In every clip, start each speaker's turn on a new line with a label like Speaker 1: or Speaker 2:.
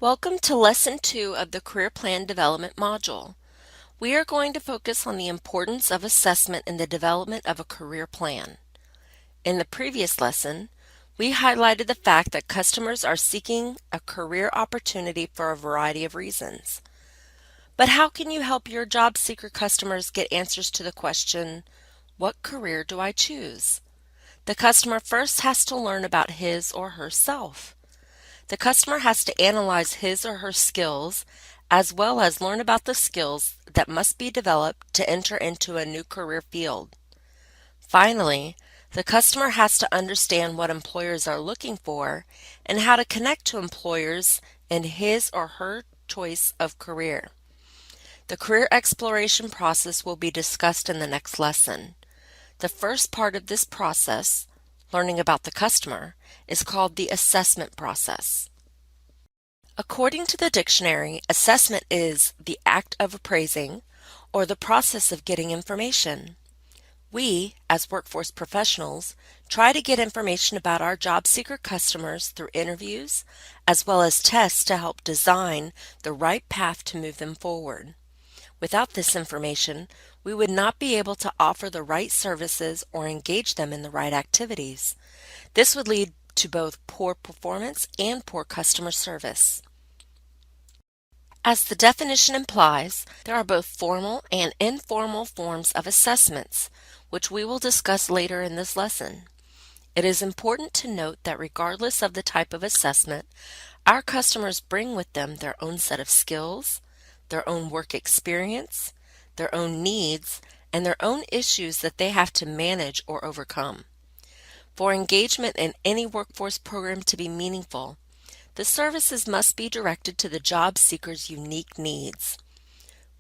Speaker 1: Welcome to Lesson 2 of the Career Plan Development module. We are going to focus on the importance of assessment in the development of a career plan. In the previous lesson, we highlighted the fact that customers are seeking a career opportunity for a variety of reasons. But how can you help your job seeker customers get answers to the question, what career do I choose? The customer first has to learn about his or herself. The customer has to analyze his or her skills as well as learn about the skills that must be developed to enter into a new career field. Finally, the customer has to understand what employers are looking for and how to connect to employers in his or her choice of career. The career exploration process will be discussed in the next lesson. The first part of this process, learning about the customer, is called the assessment process. According to the dictionary, assessment is the act of appraising or the process of getting information. We, as workforce professionals, try to get information about our job seeker customers through interviews as well as tests to help design the right path to move them forward. Without this information, we would not be able to offer the right services or engage them in the right activities. This would lead to both poor performance and poor customer service. As the definition implies, there are both formal and informal forms of assessments, which we will discuss later in this lesson. It is important to note that regardless of the type of assessment, our customers bring with them their own set of skills, their own work experience, their own needs, and their own issues that they have to manage or overcome. For engagement in any workforce program to be meaningful, the services must be directed to the job seeker's unique needs.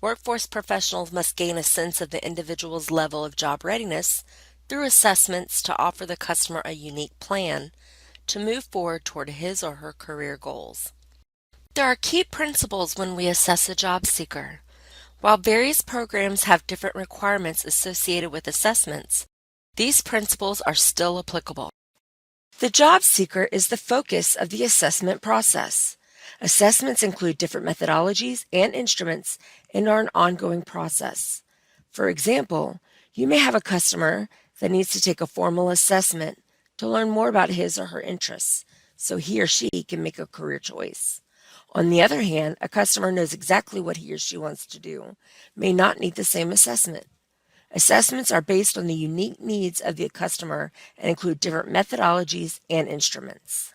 Speaker 1: Workforce professionals must gain a sense of the individual's level of job readiness through assessments to offer the customer a unique plan to move forward toward his or her career goals. There are key principles when we assess a job seeker. While various programs have different requirements associated with assessments, these principles are still applicable. The job seeker is the focus of the assessment process. Assessments include different methodologies and instruments and are an ongoing process. For example, you may have a customer that needs to take a formal assessment to learn more about his or her interests, so he or she can make a career choice. On the other hand, a customer knows exactly what he or she wants to do, may not need the same assessment. Assessments are based on the unique needs of the customer and include different methodologies and instruments.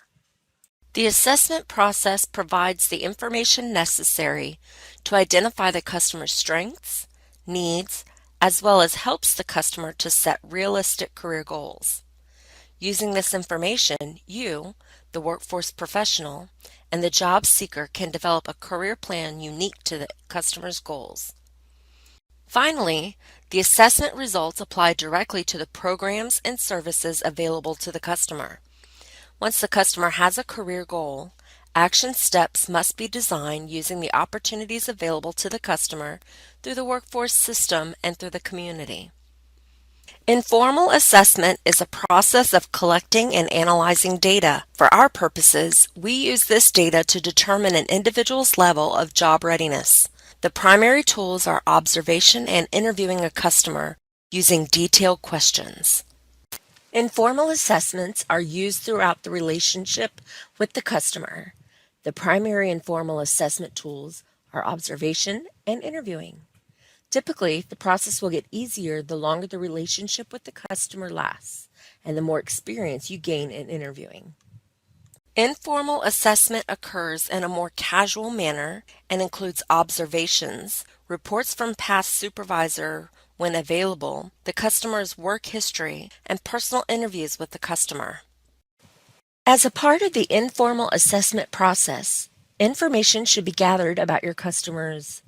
Speaker 1: The assessment process provides the information necessary to identify the customer's strengths, needs, as well as helps the customer to set realistic career goals. Using this information, you, the workforce professional, and the job seeker can develop a career plan unique to the customer's goals. Finally, the assessment results apply directly to the programs and services available to the customer. Once the customer has a career goal, action steps must be designed using the opportunities available to the customer through the workforce system and through the community. Informal assessment is a process of collecting and analyzing data. For our purposes, we use this data to determine an individual's level of job readiness. The primary tools are observation and interviewing a customer using detailed questions. Informal assessments are used throughout the relationship with the customer. The primary informal assessment tools are observation and interviewing. Typically, the process will get easier the longer the relationship with the customer lasts and the more experience you gain in interviewing. Informal assessment occurs in a more casual manner and includes observations, reports from past supervisor when available, the customer's work history, and personal interviews with the customer. As a part of the informal assessment process, information should be gathered about your customer's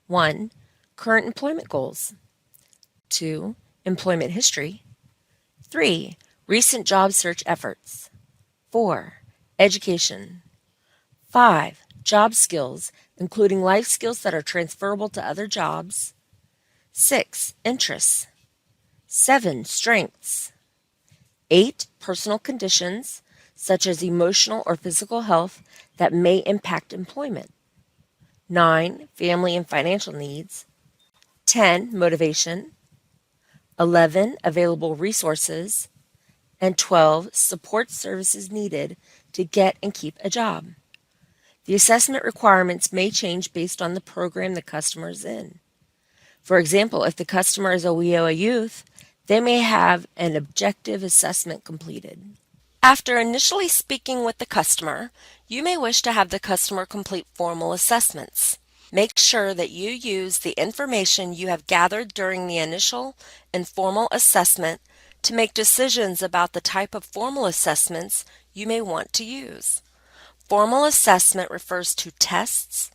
Speaker 1: 1. Current employment goals, 2. Employment history, 3. Recent job search efforts, 4. Education, 5. Job skills, including life skills that are transferable to other jobs, 6. Interests, 7. Strengths, 8. Personal conditions, such as emotional or physical health that may impact employment. 9. Family and financial needs. 10. Motivation. 11. Available resources. And 12. Support services needed to get and keep a job. The assessment requirements may change based on the program the customer is in. For example, if the customer is a WIOA youth, they may have an objective assessment completed. After initially speaking with the customer, you may wish to have the customer complete formal assessments. Make sure that you use the information you have gathered during the initial informal assessment to make decisions about the type of formal assessments you may want to use. Formal assessment refers to tests,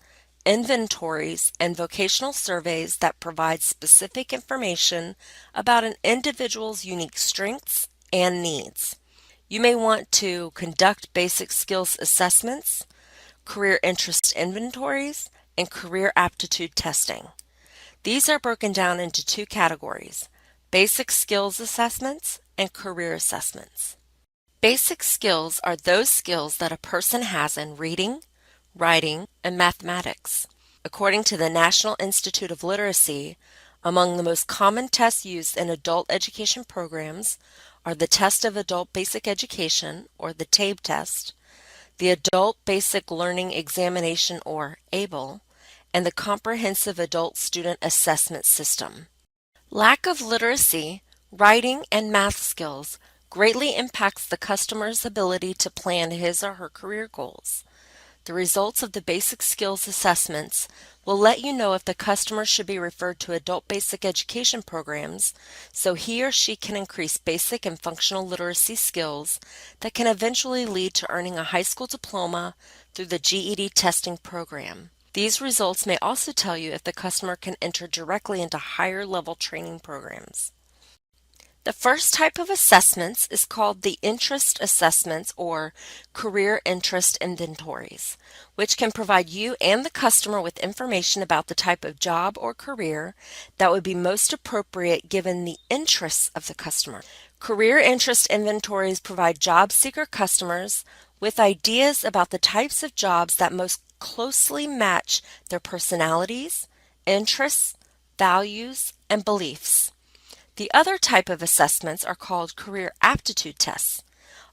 Speaker 1: inventories, and vocational surveys that provide specific information about an individual's unique strengths and needs. You may want to conduct basic skills assessments, career interest inventories, and career aptitude testing. These are broken down into two categories: basic skills assessments and career assessments. Basic skills are those skills that a person has in reading, writing, and mathematics. According to the National Institute of Literacy, among the most common tests used in adult education programs are the Test of Adult Basic Education, or the TABE test, the Adult Basic Learning Examination, or ABLE, and the Comprehensive Adult Student Assessment System. Lack of literacy, writing, and math skills greatly impacts the customer's ability to plan his or her career goals. The results of the basic skills assessments will let you know if the customer should be referred to adult basic education programs so he or she can increase basic and functional literacy skills that can eventually lead to earning a high school diploma through the GED testing program. These results may also tell you if the customer can enter directly into higher level training programs. The first type of assessments is called the interest assessments, or career interest inventories, which can provide you and the customer with information about the type of job or career that would be most appropriate given the interests of the customer. Career interest inventories provide job seeker customers with ideas about the types of jobs that most closely match their personalities, interests, values, and beliefs. The other type of assessments are called career aptitude tests.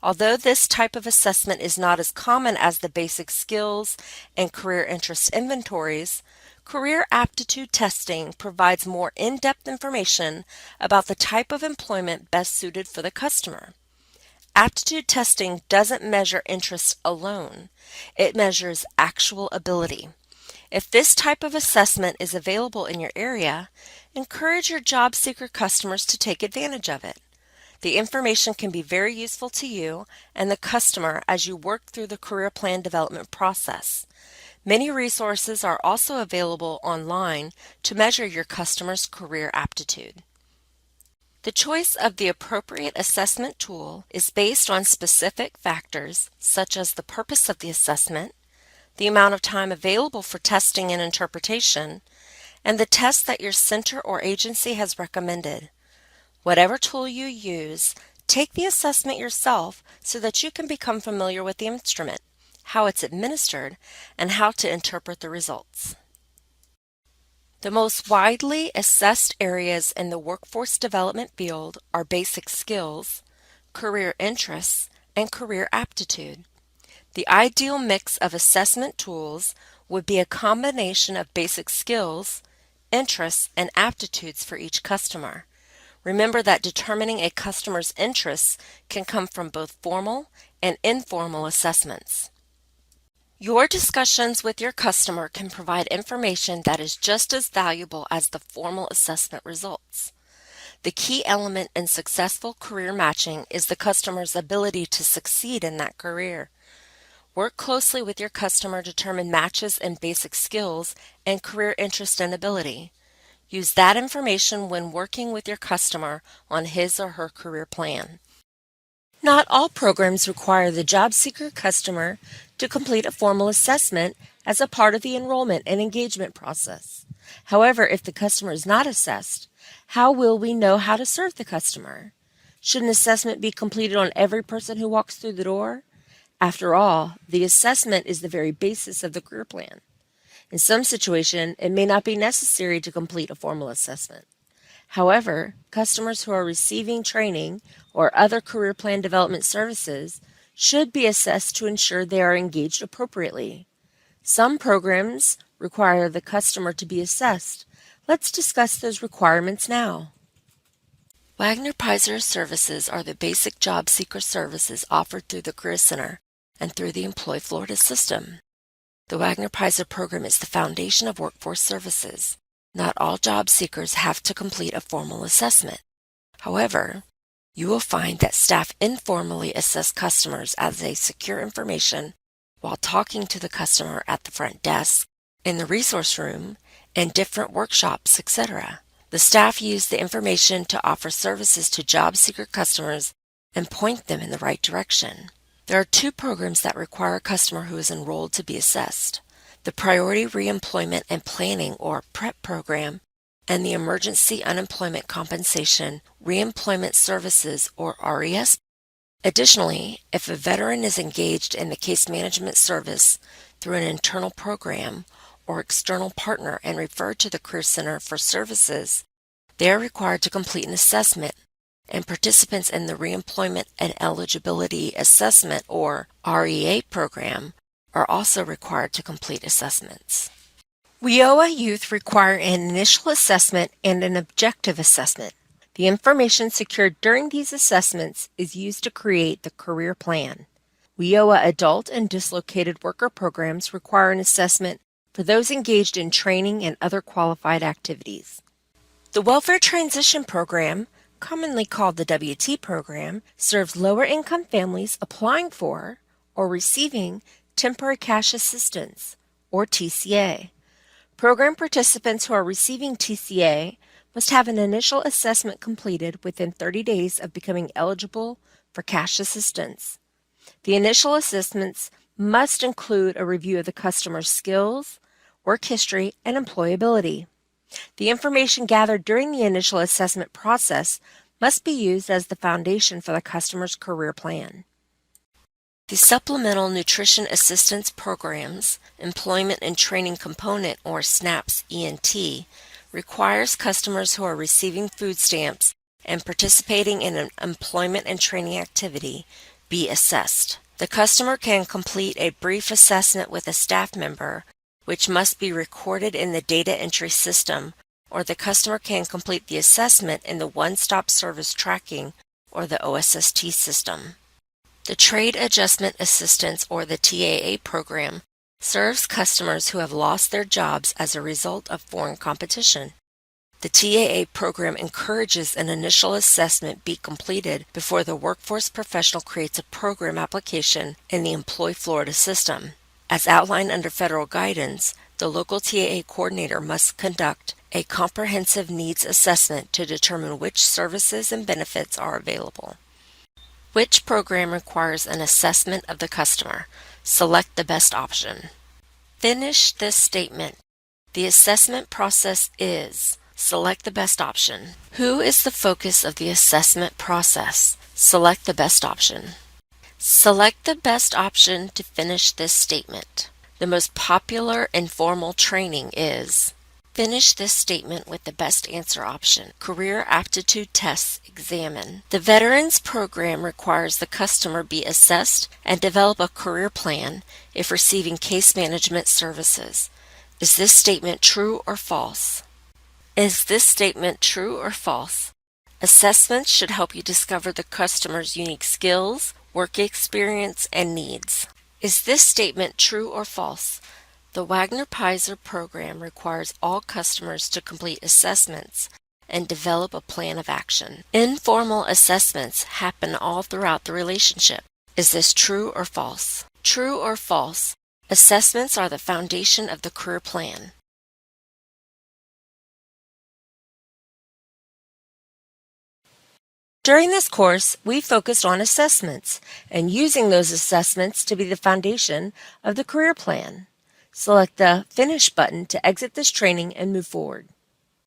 Speaker 1: Although this type of assessment is not as common as the basic skills and career interest inventories, career aptitude testing provides more in-depth information about the type of employment best suited for the customer. Aptitude testing doesn't measure interest alone. It measures actual ability. If this type of assessment is available in your area, encourage your job seeker customers to take advantage of it. The information can be very useful to you and the customer as you work through the career plan development process. Many resources are also available online to measure your customer's career aptitude. The choice of the appropriate assessment tool is based on specific factors such as the purpose of the assessment, the amount of time available for testing and interpretation, and the test that your center or agency has recommended. Whatever tool you use, take the assessment yourself so that you can become familiar with the instrument, how it's administered, and how to interpret the results. The most widely assessed areas in the workforce development field are basic skills, career interests, and career aptitude. The ideal mix of assessment tools would be a combination of basic skills, interests, and aptitudes for each customer. Remember that determining a customer's interests can come from both formal and informal assessments. Your discussions with your customer can provide information that is just as valuable as the formal assessment results. The key element in successful career matching is the customer's ability to succeed in that career. Work closely with your customer to determine matches in basic skills and career interest and ability. Use that information when working with your customer on his or her career plan. Not all programs require the job seeker customer to complete a formal assessment as a part of the enrollment and engagement process. However, if the customer is not assessed, how will we know how to serve the customer? Should an assessment be completed on every person who walks through the door? After all, the assessment is the very basis of the career plan. In some situation, it may not be necessary to complete a formal assessment. However, customers who are receiving training or other career plan development services should be assessed to ensure they are engaged appropriately. Some programs require the customer to be assessed. Let's discuss those requirements now. Wagner-Pizer services are the basic job seeker services offered through the Career Center and through the Employ Florida system. The Wagner-Pizer program is the foundation of workforce services. Not all job seekers have to complete a formal assessment. However, you will find that staff informally assess customers as they secure information while talking to the customer at the front desk, in the resource room, in different workshops, etc. The staff use the information to offer services to job seeker customers and point them in the right direction. There are two programs that require a customer who is enrolled to be assessed: the Priority Reemployment and Planning, or PREP program, and the Emergency Unemployment Compensation Reemployment Services, or RES. Additionally, if a veteran is engaged in the case management service through an internal program or external partner and referred to the Career Center for services, they are required to complete an assessment, and participants in the Reemployment and Eligibility Assessment, or REA program, are also required to complete assessments. WIOA youth require an initial assessment and an objective assessment. The information secured during these assessments is used to create the career plan. WIOA adult and dislocated worker programs require an assessment for those engaged in training and other qualified activities. The Welfare Transition Program, commonly called the WT program, serves lower-income families applying for or receiving Temporary Cash Assistance, or TCA. Program participants who are receiving TCA must have an initial assessment completed within 30 days of becoming eligible for cash assistance. The initial assessments must include a review of the customer's skills, work history, and employability. The information gathered during the initial assessment process must be used as the foundation for the customer's career plan. The Supplemental Nutrition Assistance Program's Employment and Training Component, or SNAPS ENT, requires customers who are receiving food stamps and participating in an employment and training activity be assessed. The customer can complete a brief assessment with a staff member, which must be recorded in the data entry system, or the customer can complete the assessment in the One-Stop Service Tracking, or the OSST system. The Trade Adjustment Assistance, or the TAA program, serves customers who have lost their jobs as a result of foreign competition. The TAA program encourages an initial assessment be completed before the workforce professional creates a program application in the Employ Florida system. As outlined under federal guidance, the local TAA coordinator must conduct a comprehensive needs assessment to determine which services and benefits are available. Which program requires an assessment of the customer? Select the best option. Finish this statement. The assessment process is. Select the best option. Who is the focus of the assessment process? Select the best option. Select the best option to finish this statement. The most popular informal training is. Finish this statement with the best answer option. Career aptitude tests examine. The Veterans Program requires the customer be assessed and develop a career plan if receiving case management services. Is this statement true or false? Is this statement true or false? Assessments should help you discover the customer's unique skills, work experience, and needs. Is this statement true or false? The Wagner-Pizer program requires all customers to complete assessments and develop a plan of action. Informal assessments happen all throughout the relationship. Is this true or false? True or false? Assessments are the foundation of the career plan. During this course, we focused on assessments and using those assessments to be the foundation of the career plan. Select the Finish button to exit this training and move forward.